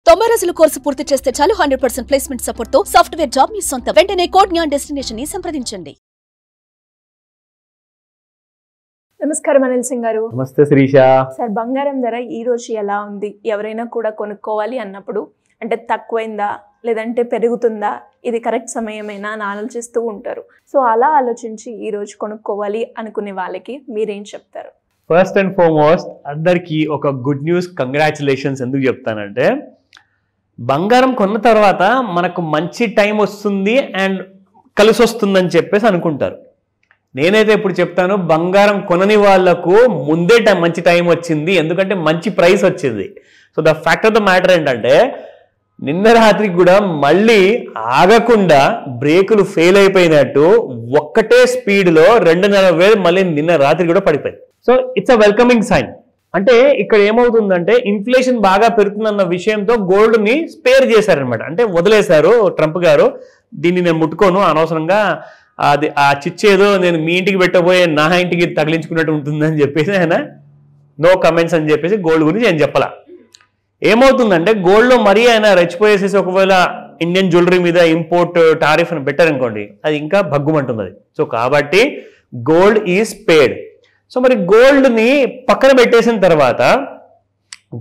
90 రోజుల కోర్సు పూర్తి చేస్తే చాలు 100% ప్లేస్మెంట్ సపోర్ట్ తో సాఫ్ట్వేర్ జాబ్ మీ సొంతం. వెంటనే కోడ్ జ్ఞాన్ డెస్టినేషన్ ని సంప్రదించండి. నమస్కారం అనిల్ సింగ్ గారు. నమస్తే శిరీష. సార్, బంగారం ధర ఈ రోజు ఎలా ఉంది? ఎవరైనా కూడా కొనుక్కోవాలి అన్నప్పుడు అంటే తక్కువైందా లేదంటే పెరుగుతుందా, ఇది కరెక్ట్ సమయమేనా అని ఆలోచిస్తూ ఉంటారు. సో అలా ఆలోచించి ఈ రోజు కొనుక్కోవాలి అనుకునే వాళ్ళకి మీరేం చెప్తారు? ఫస్ట్ అండ్ ఫార్మోస్ట్ అందరికీ ఒక గుడ్ న్యూస్, కంగ్రాచులేషన్స్. ఎందుకు చెప్తానంటే, బంగారం కొన్న తర్వాత మనకు మంచి టైం వస్తుంది అండ్ కలిసి వస్తుందని చెప్పేసి అనుకుంటారు. నేనైతే ఇప్పుడు చెప్తాను, బంగారం కొనని వాళ్లకు ముందే మంచి టైం వచ్చింది, ఎందుకంటే మంచి ప్రైస్ వచ్చింది. So the fact of the matter ఏంటంటే, నిన్న రాత్రికి కూడా మళ్ళీ ఆగకుండా బ్రేకులు ఫెయిల్ అయిపోయినట్టు ఒక్కటే స్పీడ్లో 2,40,000 మళ్ళీ నిన్న రాత్రి కూడా పడిపోయింది. So it's a welcoming sign. అంటే ఇక్కడ ఏమవుతుందంటే, ఇన్ఫ్లేషన్ బాగా పెరుగుతుందన్న విషయంతో గోల్డ్ని స్పేర్ చేశారనమాట. అంటే వదిలేశారు ట్రంప్ గారు, దీన్ని నేను ముట్టుకోను, అనవసరంగా అది ఆ చిచ్చేదో నేను మీ ఇంటికి పెట్టబోయే నా ఇంటికి తగిలించుకున్నట్టు ఉంటుందని చెప్పేసి ఆయన నో కమెంట్స్ అని చెప్పేసి గోల్డ్ గురించి నేను చెప్పాల. ఏమవుతుందంటే, గోల్డ్లో మరీ ఆయన రెచ్చిపోయేసేసి ఒకవేళ ఇండియన్ జ్యువెలరీ మీద ఇంపోర్ట్ టారిఫ్ అని పెట్టారనుకోండి, అది ఇంకా భగ్గుమంటుంది అది. సో కాబట్టి గోల్డ్ ఈజ్ పేడ్. సో మరి గోల్డ్ని పక్కన పెట్టేసిన తర్వాత,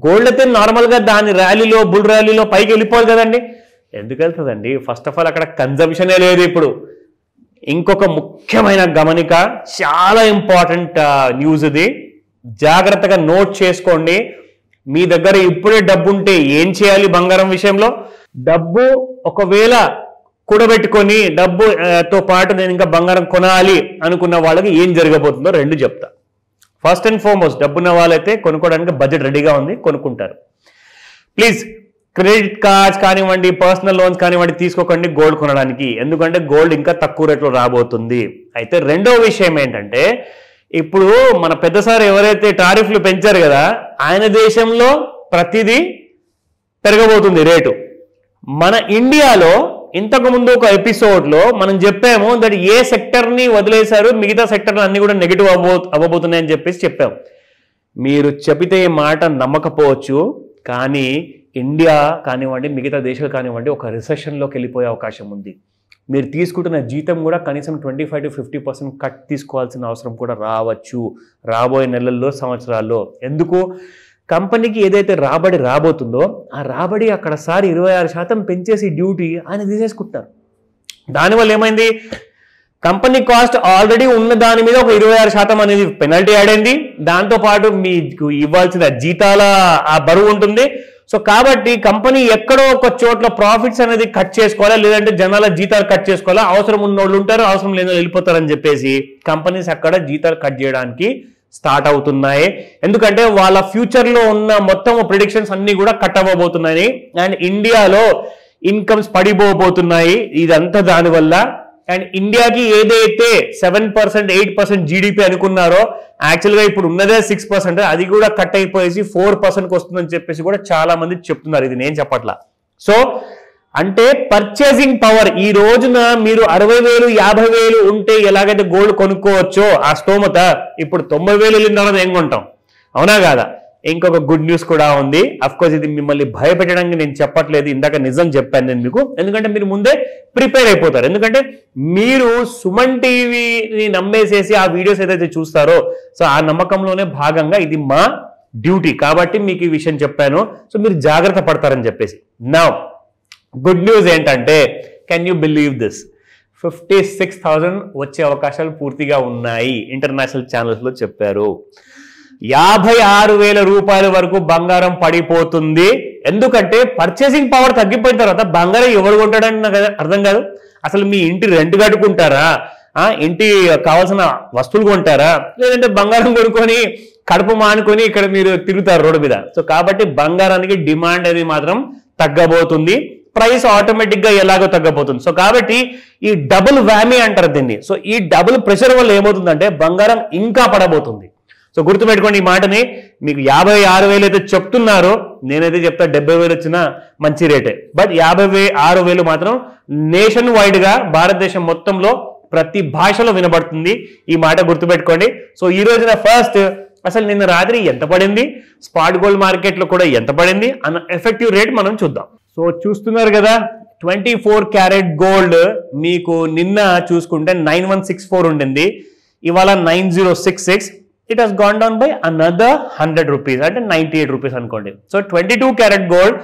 గోల్డ్ అయితే నార్మల్గా దాని ర్యాలీలో బుల్ ర్యాలీలో పైకి వెళ్ళిపోవాలి కదండి. ఎందుకు వెళ్తుందండి? ఫస్ట్ ఆఫ్ ఆల్ అక్కడ కన్జంప్షనే లేదు. ఇప్పుడు ఇంకొక ముఖ్యమైన గమనిక, చాలా ఇంపార్టెంట్ న్యూస్ ఇది, జాగ్రత్తగా నోట్ చేసుకోండి. మీ దగ్గర ఇప్పుడే డబ్బు ఉంటే ఏం చేయాలి బంగారం విషయంలో? డబ్బు ఒకవేళ కూడబెట్టుకొని డబ్బుతో పాటు నేను ఇంకా బంగారం కొనాలి అనుకున్న వాళ్ళకి ఏం జరగబోతుందో రెండు చెప్తా. ఫస్ట్ అండ్ ఫార్మోస్ట్, డబ్బున్న వాళ్ళైతే కొనుక్కోవడానికి బడ్జెట్ రెడీగా ఉంది, కొనుక్కుంటారు. ప్లీజ్ క్రెడిట్ కార్డ్స్ కానివ్వండి, పర్సనల్ లోన్స్ కానివ్వండి తీసుకోకండి గోల్డ్ కొనడానికి, ఎందుకంటే గోల్డ్ ఇంకా తక్కువ రేట్లో రాబోతుంది. అయితే రెండో విషయం ఏంటంటే, ఇప్పుడు మన పెద్దసారి ఎవరైతే టారిఫ్లు పెంచారు కదా, ఆయన దేశంలో ప్రతిదీ పెరగబోతుంది రేటు. మన ఇండియాలో ఇంతకుముందు ఒక ఎపిసోడ్లో మనం చెప్పాము దట్ ఏ సెక్టర్ని వదిలేశారు, మిగతా సెక్టర్లు అన్ని కూడా నెగిటివ్ అవ్వబోతున్నాయని చెప్పేసి చెప్పాము. మీరు చెబితే ఈ మాట నమ్మకపోవచ్చు, కానీ ఇండియా కానివ్వండి, మిగతా దేశాలు కానివ్వండి, ఒక రిసెషన్లోకి వెళ్ళిపోయే అవకాశం ఉంది. మీరు తీసుకుంటున్న జీతం కూడా కనీసం 25 to 50% కట్ తీసుకోవాల్సిన అవసరం కూడా రావచ్చు రాబోయే నెలల్లో, సంవత్సరాల్లో. ఎందుకు? కంపెనీకి ఏదైతే రాబడి రాబోతుందో ఆ రాబడి అక్కడ సారి 26% పెంచేసి డ్యూటీ ఆయన తీసేసుకుంటారు. దానివల్ల ఏమైంది? కంపెనీ కాస్ట్ ఆల్రెడీ ఉన్న దాని మీద ఒక 26% అనేది పెనాల్టీ యాడ్ అయింది. దాంతోపాటు మీకు ఇవ్వాల్సిన జీతాల ఆ బరువు ఉంటుంది. సో కాబట్టి కంపెనీ ఎక్కడో ఒక చోట్ల ప్రాఫిట్స్ అనేది కట్ చేసుకోవాలా, లేదంటే జనాల జీతాలు కట్ చేసుకోవాలా, అవసరం ఉన్న వాళ్ళు ఉంటారు, అవసరం లేని వెళ్ళిపోతారని చెప్పేసి కంపెనీస్ అక్కడ జీతాలు కట్ చేయడానికి స్టార్ట్ అవుతున్నాయి. ఎందుకంటే వాళ్ళ ఫ్యూచర్లో ఉన్న మొత్తం ప్రిడిక్షన్స్ అన్ని కూడా కట్ అవ్వబోతున్నాయి అండ్ ఇండియాలో ఇన్కమ్స్ పడిపోబోతున్నాయి. ఇదంతా దానివల్ల. అండ్ ఇండియాకి ఏదైతే 7%, 8% జీడిపి అనుకున్నారో, యాక్చువల్గా ఇప్పుడు ఉన్నదే 6%, అది కూడా కట్ అయిపోయేసి 4%కి వస్తుందని చెప్పేసి కూడా చాలా మంది చెప్తున్నారు. ఇది నేను చెప్పట్లా. సో అంటే పర్చేసింగ్ పవర్, ఈ రోజున మీరు 60,000, 50,000 ఉంటే ఎలాగైతే గోల్డ్ కొనుక్కోవచ్చో ఆ స్తోమత, ఇప్పుడు 90,000 వెళ్ళిన తర్వాత ఏం కొంటాం? అవునా కాదా? ఇంకొక గుడ్ న్యూస్ కూడా ఉంది. అఫ్కోర్స్ ఇది మిమ్మల్ని భయపెట్టడానికి నేను చెప్పట్లేదు, ఇందాక నిజం చెప్పాను నేను మీకు, ఎందుకంటే మీరు ముందే ప్రిపేర్ అయిపోతారు. ఎందుకంటే మీరు సుమన్ టీవీని నమ్మేసేసి ఆ వీడియోస్ ఏదైతే చూస్తారో, సో ఆ నమ్మకంలోనే భాగంగా ఇది మా డ్యూటీ కాబట్టి మీకు ఈ విషయం చెప్పాను. సో మీరు జాగ్రత్త పడతారని చెప్పేసి. నౌ గుడ్ న్యూస్ ఏంటంటే, కెన్ యూ బిలీవ్ దిస్? 56,000 వచ్చే అవకాశాలు పూర్తిగా ఉన్నాయి, ఇంటర్నేషనల్ ఛానల్స్లో చెప్పారు. 56,000 రూపాయల వరకు బంగారం పడిపోతుంది. ఎందుకంటే పర్చేసింగ్ పవర్ తగ్గిపోయిన తర్వాత బంగారం ఎవరు కొంటాడని నాకు అర్థం కాదు. అసలు మీ ఇంటి రెంట్ కట్టుకుంటారా, ఇంటి కావాల్సిన వస్తువులు కొంటారా, లేదంటే బంగారం కొనుక్కొని కడుపు మానుకొని ఇక్కడ మీరు తిరుగుతారు రోడ్డు మీద. సో కాబట్టి బంగారానికి డిమాండ్ అనేది మాత్రం తగ్గబోతుంది, ప్రైస్ ఆటోమేటిక్ గా ఎలాగో తగ్గబోతుంది. సో కాబట్టి ఈ డబుల్ వ్యామీ అంటారు దీన్ని. సో ఈ డబుల్ ప్రెషర్ వల్ల ఏమవుతుందంటే బంగారం ఇంకా పడబోతుంది. సో గుర్తుపెట్టుకోండి ఈ మాటని. మీకు 56,000 అయితే చెప్తున్నారో, నేనైతే చెప్తా 70,000 వచ్చినా మంచి రేటే. బట్ 56,000 మాత్రం నేషన్ వైడ్ గా భారతదేశం మొత్తంలో ప్రతి భాషలో వినబడుతుంది. ఈ మాట గుర్తుపెట్టుకోండి. సో ఈ రోజున ఫస్ట్ అసలు నిన్న రాత్రి ఎంత పడింది, స్పాట్ గోల్డ్ మార్కెట్లో కూడా ఎంత పడింది అన్న ఎఫెక్టివ్ రేట్ మనం చూద్దాం. సో చూస్తున్నారు కదా 24 క్యారెట్ గోల్డ్ మీకు నిన్న చూసుకుంటే 9164 ఉండింది, ఇవాళ 9066. It has gone down by another 100 rupees, అంటే 98 రూపీస్ అనుకోండి. సో 22 క్యారెట్ గోల్డ్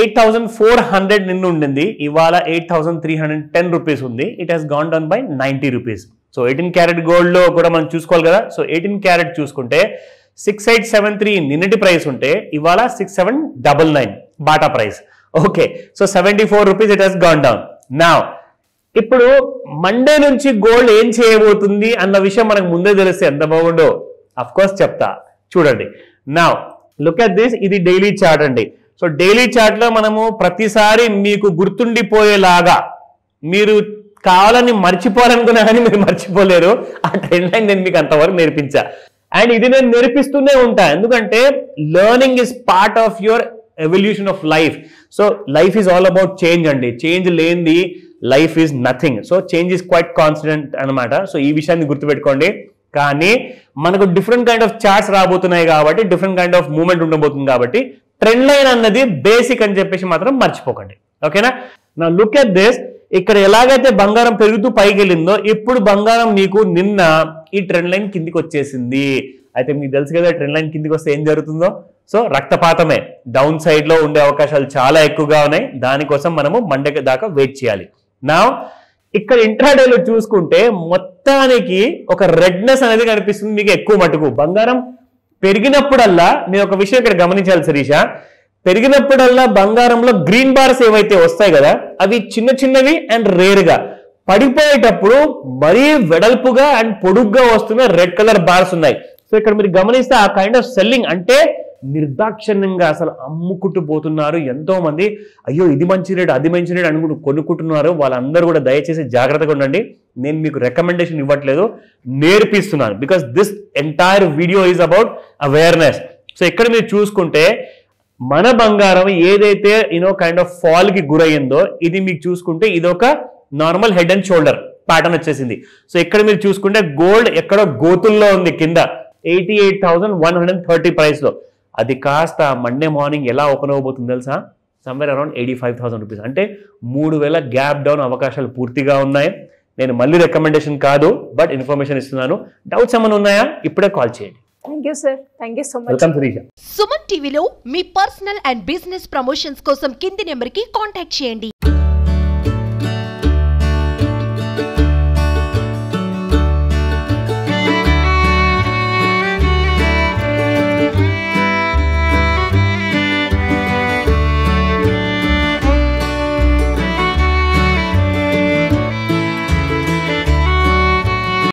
8400 నిన్న ఉండింది, ఇవాళ 8310 రూపీస్ ఉంది. It has gone down by 90 rupees. So 18 carat gold లో కూడా మనం చూసుకోవాలి కదా. సో 18 క్యారెట్ చూసుకుంటే 6873 నిన్నటి ప్రైస్ ఉంటే ఇవాళ 6799 Bata price. Okay, so 74 rupees it has gone down. నా ఇప్పుడు మండే నుంచి గోల్డ్ ఏం చేయబోతుంది అన్న విషయం మనకు ముందే తెలిస్తే ఎంత బాగుండో అఫ్ కోర్స్ చెప్తా, చూడండి. నా లుక్ అట్ దిస్, ఇది డైలీ చార్ట్ అండి. సో డైలీ చార్ట్ లో మనము ప్రతిసారి మీకు గుర్తుండిపోయేలాగా, మీరు కావాలని మర్చిపోవాలనుకున్నా కానీ మీరు మర్చిపోలేరు, ఆ ట్రెండ్ లైన్ నేను మీకు అంతవరకు నేర్పించా. అండ్ ఇది నేను నేర్పిస్తూనే ఉంటా, ఎందుకంటే learning is part of your evolution of life. So life is all about change అండి, చేంజ్ లేనిది life is nothing. So change is quiet constant అనమాట. సో ఈ విషయాన్ని గుర్తుపెట్టుకోండి. కానీ మనకు డిఫరెంట్ కైండ్ ఆఫ్ చార్ట్స్ రాబోతున్నాయి కాబట్టి, డిఫరెంట్ కైండ్ ఆఫ్ మూవ్మెంట్ ఉండబోతుంది కాబట్టి ట్రెండ్ లైన్ అన్నది బేసిక్ అని చెప్పేసి మాత్రం మర్చిపోకండి. ఓకేనా? నా లుక్ ఎట్ దిస్, ఇక్కడ ఎలాగైతే బంగారం పెరుగుతూ పైకి వెళ్ళిందో ఇప్పుడు బంగారం మీకు నిన్న ఈ ట్రెండ్ లైన్ కిందికి వచ్చేసింది. అయితే మీకు తెలుసు కదా ట్రెండ్ లైన్ కిందికి వస్తే ఏం జరుగుతుందో. సో రక్తపాతమే, డౌన్ సైడ్ లో ఉండే అవకాశాలు చాలా ఎక్కువగా ఉన్నాయి. దానికోసం మనము మండే దాకా వెయిట్ చేయాలి. నా ఇక్కడ ఇంట్రాడేలో చూసుకుంటే మొత్తానికి ఒక రెడ్నెస్ అనేది కనిపిస్తుంది మీకు ఎక్కువ మటుకు. బంగారం పెరిగినప్పుడల్లా మీరు ఒక విషయం ఇక్కడ గమనించాలి శిరీష, పెరిగినప్పుడల్లా బంగారంలో గ్రీన్ బార్స్ ఏవైతే వస్తాయి కదా అవి చిన్న చిన్నవి అండ్ రేర్ గా, పడిపోయేటప్పుడు మరీ వెడల్పుగా అండ్ పొడుగ్గా వస్తున్న రెడ్ కలర్ బార్స్ ఉన్నాయి. సో ఇక్కడ మీరు గమనిస్తే ఆ కైండ్ ఆఫ్ సెల్లింగ్ అంటే నిర్దాక్షిణ్యంగా అసలు అమ్ముకుంటూ పోతున్నారు. ఎంతో మంది అయ్యో ఇది మంచి రేట్ అది మంచి రేట్ అనుకుంటూ కొనుక్కుంటున్నారు. వాళ్ళందరూ కూడా దయచేసి జాగ్రత్తగా ఉండండి. నేను మీకు రికమెండేషన్ ఇవ్వట్లేదు, నేర్పిస్తున్నాను. Because this entire video is about awareness. So ఇక్కడ మీరు చూసుకుంటే మన బంగారం ఏదైతే కైండ్ ఆఫ్ ఫాల్ కి గురయ్యిందో ఇది మీకు చూసుకుంటే ఇది ఒక normal head and shoulder pattern వచ్చేసింది. సో ఇక్కడ మీరు చూసుకుంటే గోల్డ్ ఎక్కడో గోతుల్లో ఉంది కింద 88,130 ప్రైస్ లో. అది కాస్త మండే మార్నింగ్ ఎలా ఓపెన్ అవ్వబోతుంది తెలుసా? Somewhere around 85,000 rupees. అంటే 3,000 గ్యాప్ డౌన్ అవకాశాలు పూర్తిగా ఉన్నాయి. నేను మళ్ళీ రికమెండేషన్ కాదు, బట్ ఇన్ఫర్మేషన్ ఇస్తున్నాను. డౌట్స్ ఏమైనా ఉన్నాయా? ఇప్పుడే కాల్ చేయండి. Thank you sir, thank you so much. Welcome Shirisha. Suman టీవీలో మీ పర్సనల్ అండ్ బిజినెస్ ప్రమోషన్స్ కోసం కింది నెంబర్కి కాంటాక్ట్ చేయండి.